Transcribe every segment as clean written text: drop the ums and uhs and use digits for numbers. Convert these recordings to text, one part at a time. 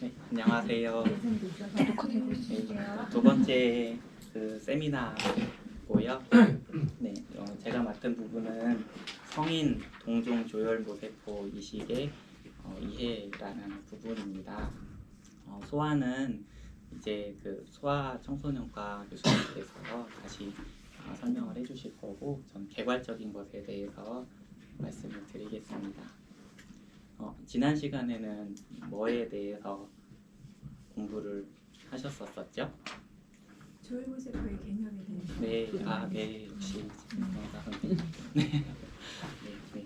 네, 안녕하세요. 녹화되고 있어요. 두 번째 세미나고요. 네, 제가 맡은 부분은 성인 동종 조혈 모세포 이식의 이해라는 부분입니다. 소아는 이제 소아 청소년과 교수님께서 다시 설명을 해주실 거고, 전 개괄적인 것에 대해서 말씀을 드리겠습니다. 지난 시간에는 뭐에 대해서 공부를 하셨었죠? 조혈모세포의 개념에 대해서. 네, 역시 정답 선생님. 네,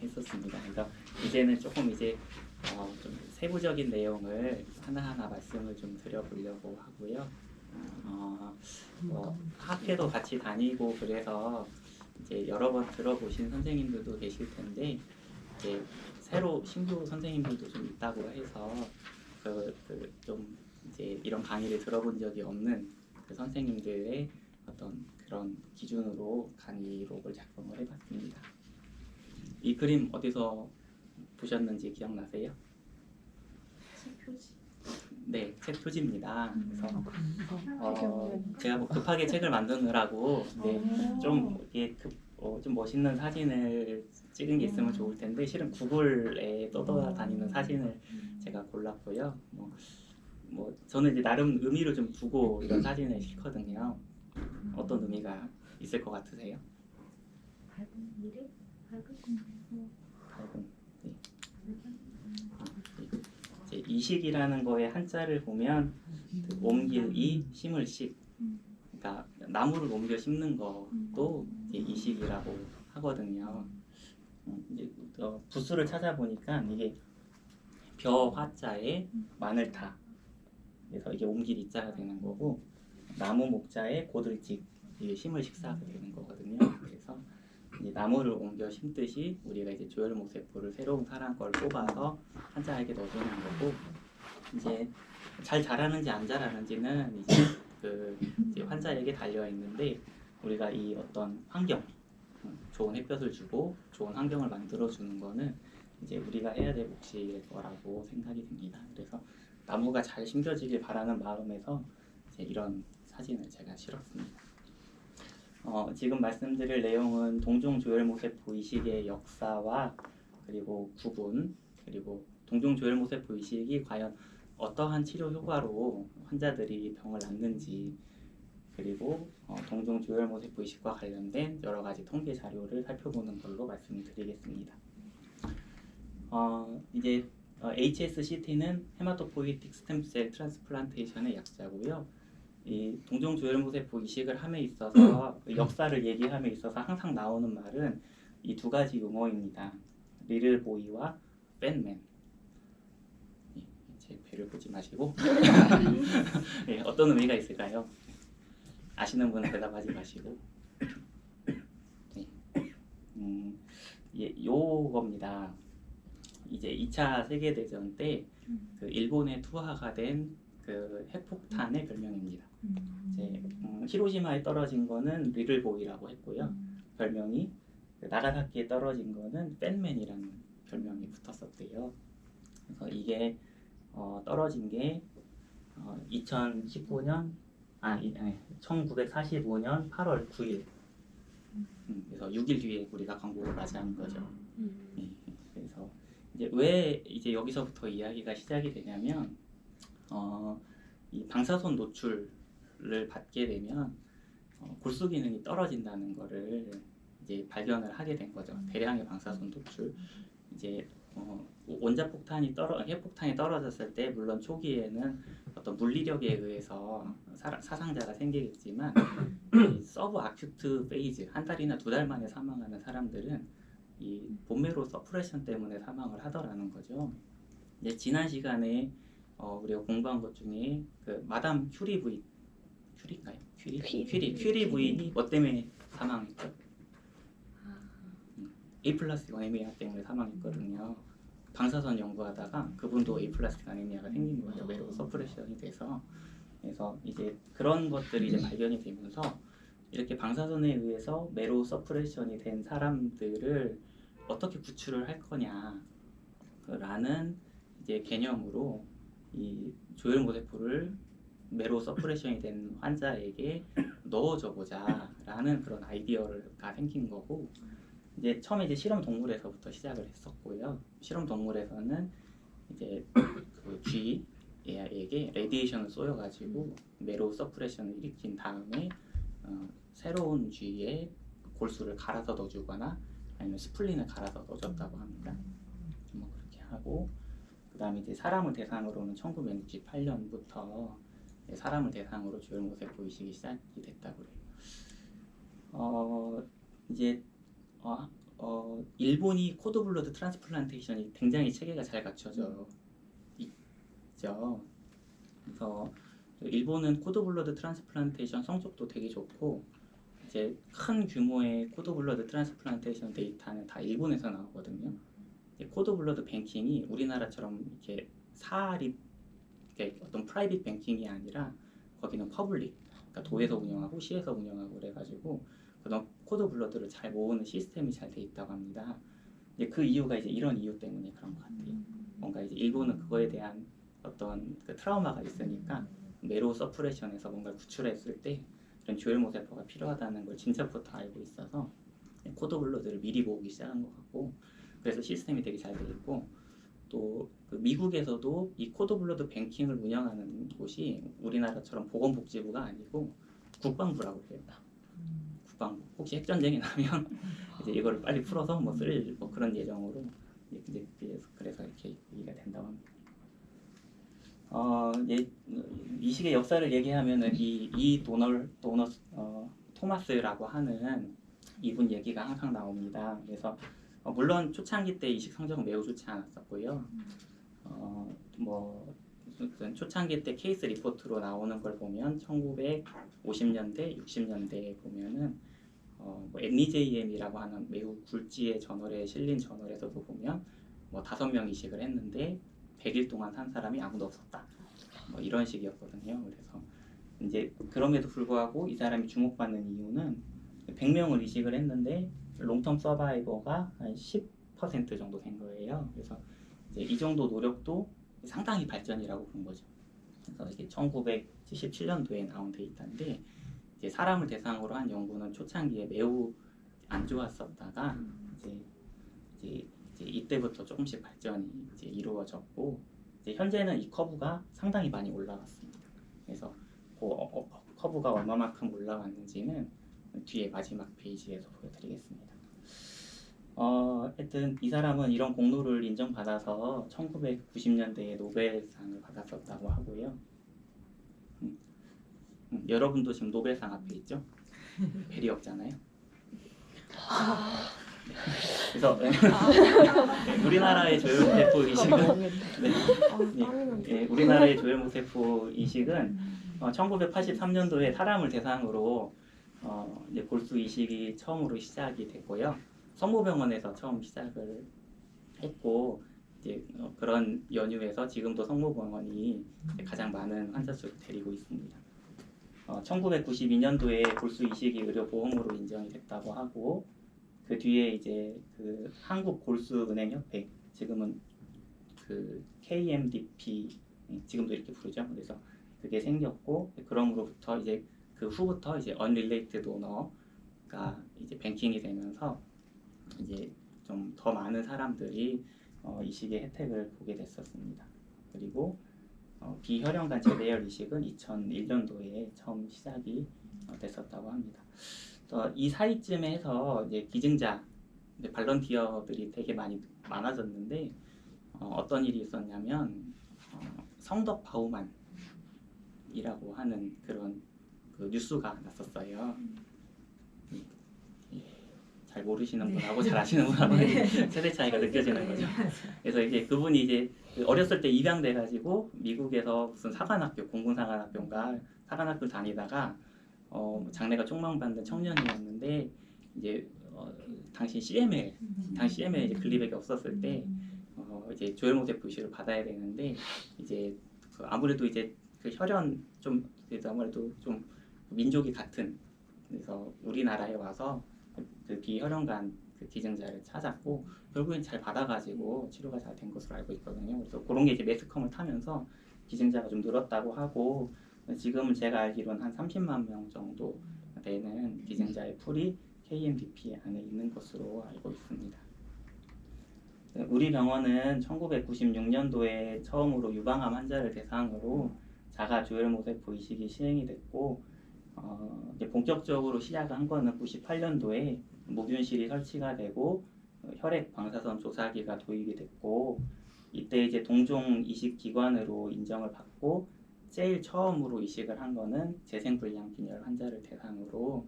했었습니다. 그래서 이제는 조금 좀 세부적인 내용을 하나하나 말씀을 좀 드려보려고 하고요. 학회도 같이 다니고 그래서 이제 여러 번 들어보신 선생님들도 계실 텐데, 이제 새로 신규 선생님들도 좀 있다고 해서 좀 이제 이런 강의를 들어본 적이 없는 선생님들의 어떤 그런 기준으로 강의록을 작성을 해봤습니다. 이 그림 어디서 보셨는지 기억나세요? 책 표지. 네, 책 표지입니다. 그래서 제가 급하게 책을 만드느라고 좀 이게 좀 멋있는 사진을 찍은 게 있으면 좋을 텐데, 실은 구글에 떠돌아다니는 사진을 제가 골랐고요. 저는 이제 나름 의미를 좀 두고 이런 사진을 찍거든요. 어떤 의미가 있을 것 같으세요? 밝은 미래? 밝은. 네. 이제 이식이라는 거에 한자를 보면 옮길 이, 심을 식. 그러니까 나무를 옮겨 심는 것도 이제 이식이라고 하거든요. 이제 부수를 찾아보니까 이게 벼 화자에 마늘타, 그래서 이게 옮길 이자가 되는 거고, 나무 목자에 고들직, 이게 심을 식사가 되는 거거든요. 그래서 이제 나무를 옮겨 심듯이 우리가 이제 조혈모세포를 새로운 사람 걸 뽑아서 한자에게 넣어주는 거고, 이제 잘 자라는지 안 자라는지는 이제 환자에게 달려 있는데, 우리가 이 어떤 환경, 좋은 햇볕을 주고 좋은 환경을 만들어 주는 거는 이제 우리가 해야 될 몫일 거라고 생각이 듭니다. 그래서 나무가 잘 심겨지길 바라는 마음에서 이제 이런 사진을 제가 실었습니다. 지금 말씀드릴 내용은 동종 조혈모세포 이식의 역사와 그리고 구분, 그리고 동종 조혈모세포 이식이 과연 어떠한 치료 효과로 환자들이 병을 낫는지, 그리고 동종 조혈모세포 이식과 관련된 여러 가지 통계 자료를 살펴보는 걸로 말씀드리겠습니다. 이제 HSCT는 헤마토포이틱 스템셀 트랜스플란테이션의 약자고요. 이 동종 조혈모세포 이식을 함에 있어서 역사를 얘기함에 있어서 항상 나오는 말은 이 두 가지 용어입니다. 리를 보이와 팬맨. 제 배를 보지 마시고 네, 어떤 의미가 있을까요? 아시는 분은 대답하지 마시고. 요겁니다. 이제 2차 세계대전 때 일본에 투하가 된 핵폭탄의 별명입니다. 이제 히로시마에 떨어진 거는 리들보이라고 했고요. 별명이 나가사키에 떨어진 거는 팬맨이라는 별명이 붙었었대요. 그래서 이게 떨어진 게 1945년 8월 9일. 그래서 6일 뒤에 우리가 광복을 맞이하는 거죠. 그래서 이제 왜 이제 여기서부터 이야기가 시작이 되냐면, 이 방사선 노출을 받게 되면 골수 기능이 떨어진다는 거를 이제 발견을 하게 된 거죠. 대량의 방사선 노출. 이제 원자폭탄이 핵폭탄이 떨어졌을 때 물론 초기에는 어떤 물리력에 의해서 사상자가 생기겠지만, 이 서브 아큐트 페이즈, 한 달이나 두 달 만에 사망하는 사람들은 이 본메로 서프레션 때문에 사망을 하더라는 거죠. 이제 지난 시간에 우리가 공부한 것 중에 마담 큐리 부인, 큐리인가요? 큐리 부인이 뭐 때문에 사망했죠? 에이플라스틱 아네미아 때문에 사망했거든요. 방사선 연구하다가 그분도 에이플라스틱 아네미아가 생긴 거예요. 메로 서프레션이 돼서. 그래서 이제 그런 것들이 이제 발견이 되면서 이렇게 방사선에 의해서 메로 서프레션이 된 사람들을 어떻게 구출을 할 거냐라는 이제 개념으로 이 조혈모세포를 매로 서프레션이 된 환자에게 넣어줘 보자라는 그런 아이디어가 생긴 거고, 이제 처음에 이제 실험 동물에서부터 시작을 했었고요. 실험 동물에서는 이제 그 쥐에게 레디에이션을 쏘여가지고 매로 서프레션을 일으킨 다음에 새로운 쥐의 골수를 갈아서 넣어주거나 아니면 스플린을 갈아서 넣어줬다고 합니다. 뭐 그렇게 하고, 그 다음에 이제 사람을 대상으로는 1968년부터 사람을 대상으로 조혈모세포 이식이 시작이 됐다고 해요. 이제 일본이 코드블러드 트랜스플란테이션이 굉장히 체계가 잘 갖춰져 있죠. 그래서 일본은 코드블러드 트랜스플란테이션 성적도 되게 좋고, 이제 큰 규모의 코드블러드 트랜스플란테이션 데이터는 다 일본에서 나오거든요. 코드블러드 뱅킹이 우리나라처럼 이렇게 사립, 어떤 프라이빗 뱅킹이 아니라 거기는 퍼블릭, 그러니까 도에서 운영하고 시에서 운영하고 그래가지고 그런 코드블러드를 잘 모으는 시스템이 잘 돼 있다고 합니다. 이제 그 이유가 이제 이런 이유 때문에 그런 것 같아요. 뭔가 이제 일본은 그거에 대한 어떤 그 트라우마가 있으니까 매로 서프레션에서 뭔가 구출했을 때 이런 조혈모세포가 필요하다는 걸 진짜부터 알고 있어서 코드블러드를 미리 모으기 시작한 것 같고, 그래서 시스템이 되게 잘 돼 있고, 또 그 미국에서도 이 코드블러드 뱅킹을 운영하는 곳이 우리나라처럼 보건복지부가 아니고 국방부라고 해요. 국방부. 혹시 핵전쟁이 나면 이제 이거를 빨리 풀어서 뭐 쓸 뭐 그런 예정으로 이제 그래서 이렇게 얘기가 된다고 합니다. 이식의 역사를 얘기하면은 이 토마스라고 하는 이분 얘기가 항상 나옵니다. 그래서 물론 초창기 때 이식 성적은 매우 좋지 않았었고요. 초창기 때 케이스 리포트로 나오는 걸 보면 1950년대, 60년대에 보면은 NEJM이라고 하는 매우 굴지의 저널에 실린 저널에서도 보면 5명 이식을 했는데 100일 동안 산 사람이 아무도 없었다. 이런 식이었거든요. 그래서 이제 그럼에도 불구하고 이 사람이 주목받는 이유는 100명을 이식을 했는데 롱텀 서바이버가 한 10% 정도 된 거예요. 그래서 이제 이 정도 노력도 상당히 발전이라고 본 거죠. 그래서 이게 1977년도에 나온 데이터인데, 이제 사람을 대상으로 한 연구는 초창기에 매우 안 좋았었다가 이제 이때부터 조금씩 발전이 이제 이루어졌고, 이제 현재는 이 커브가 상당히 많이 올라왔습니다. 그래서 그 커브가 얼마만큼 올라왔는지는 뒤에 마지막 페이지에서 보여드리겠습니다. 하여튼 이 사람은 이런 공로를 인정받아서 1990년대에 노벨상을 받았었다고 하고요. 여러분도 지금 노벨상 앞에 있죠? 벨이 없잖아요. 그래서 우리나라의 조혈모세포 이식은 우리나라의 조혈모세포 이식은 1983년도에 사람을 대상으로 이제 골수 이식이 처음으로 시작이 됐고요. 성모병원에서 처음 시작을 했고, 이제 그런 연유에서 지금도 성모병원이 가장 많은 환자 수를 데리고 있습니다. 1992년도에 골수 이식이 의료보험으로 인정이 됐다고 하고, 그 뒤에 이제 그 한국골수은행협회, 지금은 그 KMDP, 지금도 이렇게 부르죠. 그래서 그게 생겼고, 그럼으로부터 이제 그 후부터 이제 unrelated donor가 이제 뱅킹이 되면서 이제 좀 더 많은 사람들이 이식의 혜택을 보게 됐었습니다. 그리고 비혈연간 재배열 이식은 2001년도에 처음 시작이 됐었다고 합니다. 이 사이쯤에 해서 이제 기증자, 발런티어들이 되게 많아졌는데 어떤 일이 있었냐면 성덕 바우만이라고 하는 그런 그 뉴스가 났었어요. 잘 모르시는 분하고 잘 아시는 분하고 세대 차이가 느껴지는 거죠. 그래서 이제 그분이 이제 어렸을 때 입양돼가지고 미국에서 무슨 사관학교, 공군사관학교인가 사관학교 다니다가 장래가 촉망받는 청년이었는데, 이제 당시 CML 이제 글리백이 없었을 때 이제 조혈모세포 이식을 받아야 되는데, 이제 아무래도 이제 그 혈연 좀 그래도 아무래도 좀 민족이 같은, 그래서 우리나라에 와서 그 비혈연관 그 기증자를 찾았고 결국엔 잘 받아가지고 치료가 잘 된 것으로 알고 있거든요. 그래서 그런 게 이제 매스컴을 타면서 기증자가 좀 늘었다고 하고 지금은 제가 알기로는 한 30만 명 정도 되는 기증자의 풀이 KMBP 안에 있는 것으로 알고 있습니다. 우리 병원은 1996년도에 처음으로 유방암 환자를 대상으로 자가 조혈모세포 이식이 시행이 됐고 이제 본격적으로 시작한 거는 98년도에 무균실이 설치가 되고 혈액 방사선 조사기가 도입이 됐고 이때 이제 동종 이식 기관으로 인정을 받고 제일 처음으로 이식을 한 거는 재생불량 빈혈 환자를 대상으로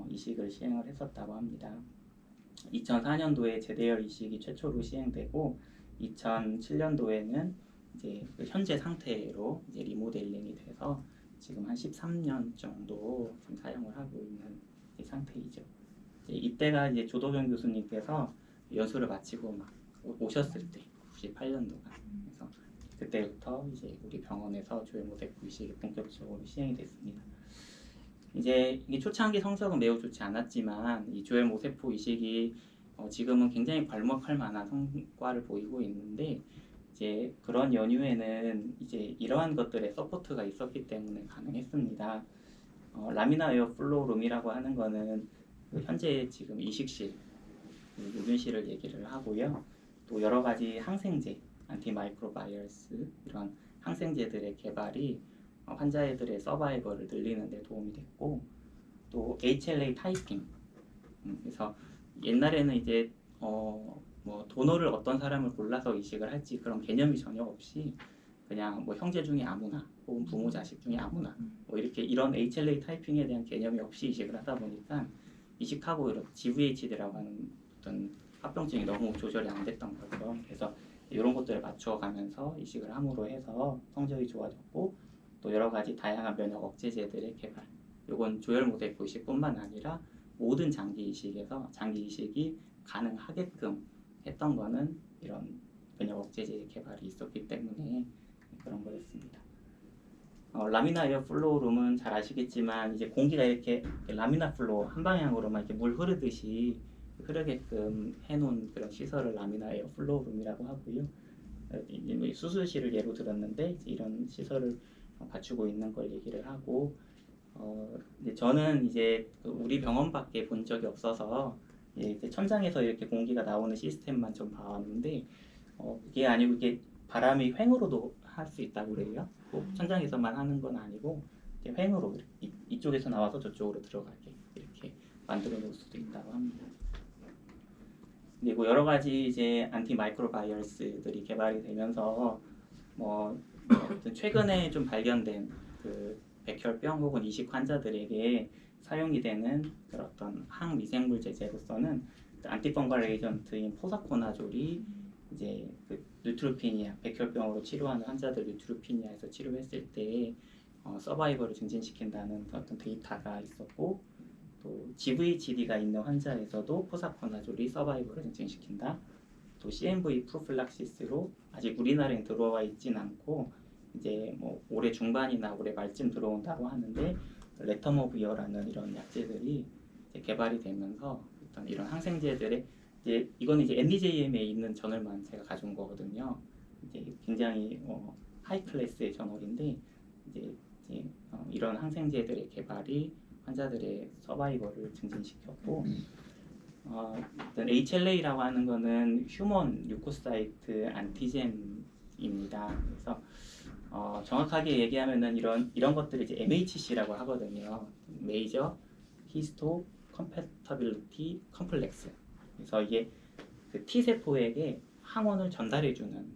이식을 시행을 했었다고 합니다. 2004년도에 제대혈 이식이 최초로 시행되고 2007년도에는 이제 그 현재 상태로 이제 리모델링이 돼서 지금 한 13년 정도 지금 사용을 하고 있는 상태이죠. 이때가 이제 조도경 교수님께서 연수를 마치고 막 오셨을 때 98년도가 그래서 그때부터 이제 우리 병원에서 조혈모세포 이식이 본격적으로 시행이 됐습니다. 이제 이게 초창기 성적은 매우 좋지 않았지만 이 조혈모세포 이식이 지금은 굉장히 괄목할 만한 성과를 보이고 있는데 이제 그런 연유에는 이제 이러한 것들의 서포트가 있었기 때문에 가능했습니다. 라미나 에어 플로우룸이라고 하는 거는 그 현재 지금 이식실, 무균실을 얘기를 하고요. 또 여러 가지 항생제, 안티마이크로바이러스 이런 항생제들의 개발이 환자들의 서바이벌을 늘리는 데 도움이 됐고 또 HLA 타이핑 그래서 옛날에는 이제 뭐 도너를 어떤 사람을 골라서 이식을 할지 그런 개념이 전혀 없이 그냥 뭐 형제 중에 아무나 혹은 부모 자식 중에 아무나 뭐 이렇게 이런 HLA 타이핑에 대한 개념이 없이 이식을 하다 보니까 이식하고 이런 GVHD라고 하는 어떤 합병증이 너무 조절이 안 됐던 거죠. 그래서 이런 것들을 맞춰가면서 이식을 함으로 해서 성적이 좋아졌고 또 여러 가지 다양한 면역 억제제들의 개발. 이건 조혈모세포 이식뿐만 아니라 모든 장기 이식에서 장기 이식이 가능하게끔 했던 거는 이런 면역 억제제의 개발이 있었기 때문에 그런 거였습니다. 라미나 에어 플로우룸은 잘 아시겠지만 이제 공기가 이렇게 라미나 플로우 한 방향으로만 이렇게 물 흐르듯이 흐르게끔 해놓은 그런 시설을 라미나 에어 플로우룸이라고 하고요. 이제 뭐 수술실을 예로 들었는데 이제 이런 시설을 갖추고 있는 걸 얘기를 하고 이제 저는 이제 우리 병원밖에 본 적이 없어서 이제 천장에서 이렇게 공기가 나오는 시스템만 좀 봐왔는데 그게 아니고 이게 바람이 횡으로도 할 수 있다고 그래요. 꼭 천장에서만 하는 건 아니고 이제 횡으로 이쪽에서 나와서 저쪽으로 들어가게 이렇게 만들어 놓을 수도 있다고 합니다. 그리고 여러 가지 이제 안티마이크로바이러스들이 개발이 되면서 뭐 최근에 좀 발견된 그 백혈병 혹은 이식 환자들에게 사용이 되는 그런 어떤 항미생물 제제로서는 그 안티펑갈 에이전트인 포사코나졸이 이제 그 뉴트로피니아 백혈병으로 치료하는 환자들 뉴트로피니아에서 치료했을 때 서바이벌을 증진시킨다는 어떤 데이터가 있었고 또 GVHD가 있는 환자에서도 포사코나졸이 서바이벌을 증진시킨다. 또 CMV 프로필락시스로 아직 우리나라에 들어와 있진 않고 이제 뭐 올해 중반이나 올해 말쯤 들어온다고 하는데 레터모비어라는 이런 약제들이 이제 개발이 되면서 어떤 이런 항생제들의 이제 이거는 이제 NDJM에 있는 저널만 제가 가져온 거거든요. 이제 굉장히 하이 클래스의 저널인데 이제 이런 항생제들의 개발이 환자들의 서바이벌을 증진시켰고 일단 HLA라고 하는 거는 휴먼 류코사이트 안티젠입니다. 그래서 정확하게 얘기하면은 이런 것들을 이제 MHC라고 하거든요. 메이저 히스토 컴패터빌리티 컴플렉스. 그래서 이게 그 T 세포에게 항원을 전달해주는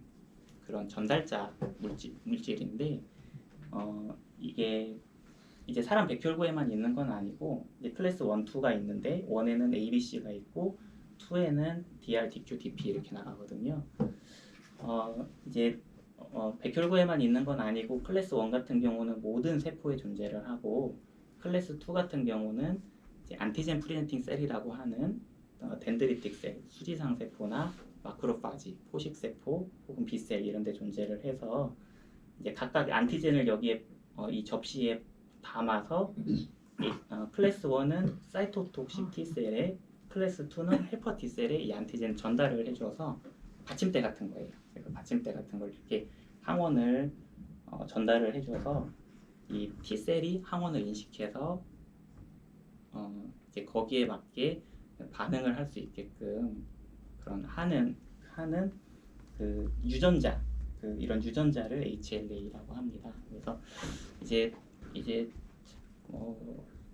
그런 전달자 물질인데 이게 이제 사람 백혈구에만 있는 건 아니고 이제 클래스 1, 2가 있는데 1에는 ABC가 있고 2에는 DR, DQ, DP 이렇게 나가거든요. 이제 백혈구에만 있는 건 아니고 클래스 1 같은 경우는 모든 세포에 존재를 하고 클래스 2 같은 경우는 이제 안티젠 프리젠팅 셀이라고 하는 덴드리틱 셀, 수지상 세포나 마크로파지, 포식 세포 혹은 B셀 이런 데 존재를 해서 이제 각각 안티젠을 여기에 이 접시에 담아서 클래스 1은 사이토톡식 T셀에 클래스 2는 헬퍼 T셀에 이 안티젠 전달을 해줘서 받침대 같은 거예요. 그래서 받침대 같은 걸 이렇게 항원을 전달을 해줘서 이 T셀이 항원을 인식해서 이제 거기에 맞게 반응을 할 수 있게끔 그런 하는 그 유전자 이런 유전자를 HLA라고 합니다. 그래서 이제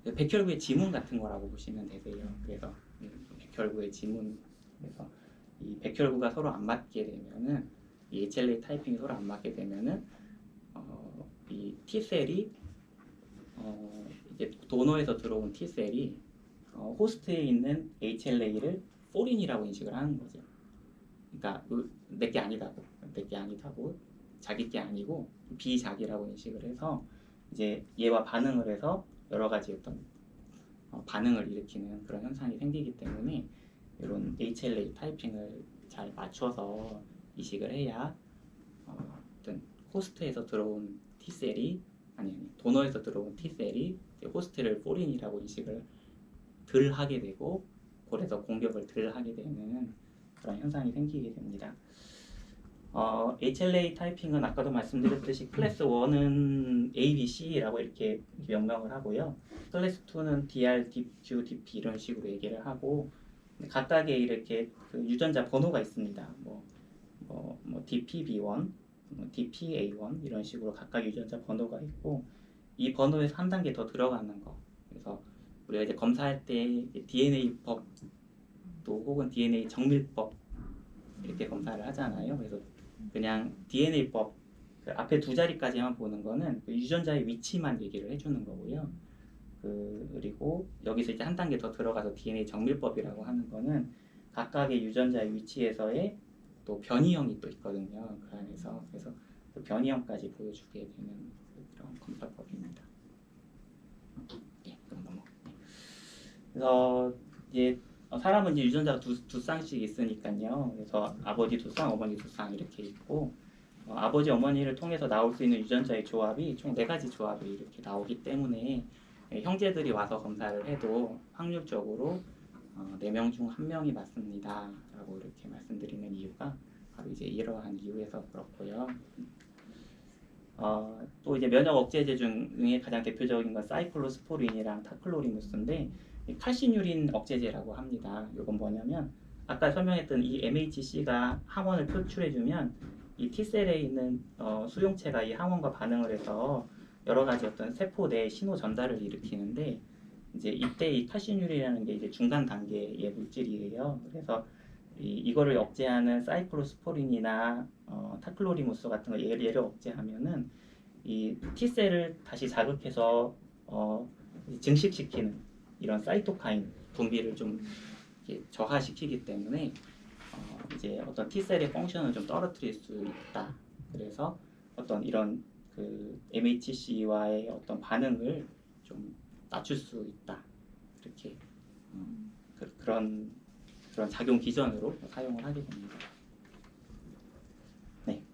백혈구의 지문 같은 거라고 보시면 되세요. 그래서 백혈구의 지문 그래서 이 백혈구가 서로 안 맞게 되면은 이 HLA 타이핑이 서로 안 맞게 되면은 이 T셀이 이제 도너에서 들어온 T셀이 호스트에 있는 HLA를 포린이라고 인식을 하는 거죠. 그러니까 내게 아니다고 자기 게 아니고 비자기라고 인식을 해서 이제 얘와 반응을 해서 여러 가지 어떤 반응을 일으키는 그런 현상이 생기기 때문에 이런 HLA 타이핑을 잘 맞춰서 이식을 해야 어떤 호스트에서 들어온 T셀이 아니 도너에서 들어온 T셀이 호스트를 포린이라고 인식을 덜 하게 되고 그래서 공격을 덜 하게 되는 그런 현상이 생기게 됩니다. HLA 타이핑은 아까도 말씀드렸듯이 클래스 1은 A, B, C라고 이렇게 명명을 하고요. 클래스 2는 DR, DQ, DP 이런 식으로 얘기를 하고 각각의 이렇게 그 유전자 번호가 있습니다. DPB1, DPA1 이런 식으로 각각 유전자 번호가 있고 이 번호에서 한 단계 더 들어가는 거. 그래서 우리가 이제 검사할 때 DNA 법 또 혹은 DNA 정밀법 이렇게 검사를 하잖아요. 그래서 그냥 DNA법 그 앞에 두 자리까지만 보는 거는 그 유전자의 위치만 얘기를 해주는 거고요. 그리고 여기서 이제 한 단계 더 들어가서 DNA 정밀법이라고 하는 거는 각각의 유전자의 위치에서의 또 변이형이 또 있거든요. 그 안에서 그래서 그 변이형까지 보여주게 되는 그런 검사법입니다. 그럼 넘어갈게요. 그래서 이제 사람은 이제 유전자가 두 쌍씩 있으니까요. 그래서 아버지 두 쌍, 어머니 두 쌍 이렇게 있고 아버지, 어머니를 통해서 나올 수 있는 유전자의 조합이 총 4가지 조합이 이렇게 나오기 때문에 형제들이 와서 검사를 해도 확률적으로 4명 중 1명이 맞습니다. 라고 이렇게 말씀드리는 이유가 바로 이제 이러한 이유에서 그렇고요. 또 이제 면역 억제제 중에 가장 대표적인 건 사이클로스포린이랑 타클로리무스인데 칼시뉴린 억제제라고 합니다. 이건 뭐냐면 아까 설명했던 이 MHC가 항원을 표출해주면 이 T셀에 있는 수용체가 이 항원과 반응을 해서 여러 가지 어떤 세포 내 신호 전달을 일으키는데 이제 이때 이 칼시뉴린이라는 게 이제 중간 단계의 물질이에요. 그래서 이거를 억제하는 사이클로스포린이나 타클로리무스 같은 거 얘를 억제하면은 이 T셀을 다시 자극해서 증식시키는 이런 사이토카인 분비를 좀 저하시키기 때문에 이제 어떤 T셀의 펑션을 좀 떨어뜨릴 수 있다. 그래서 어떤 이런 그 MHC와의 어떤 반응을 좀 낮출 수 있다. 이렇게 그런 작용 기전으로 사용을 하게 됩니다.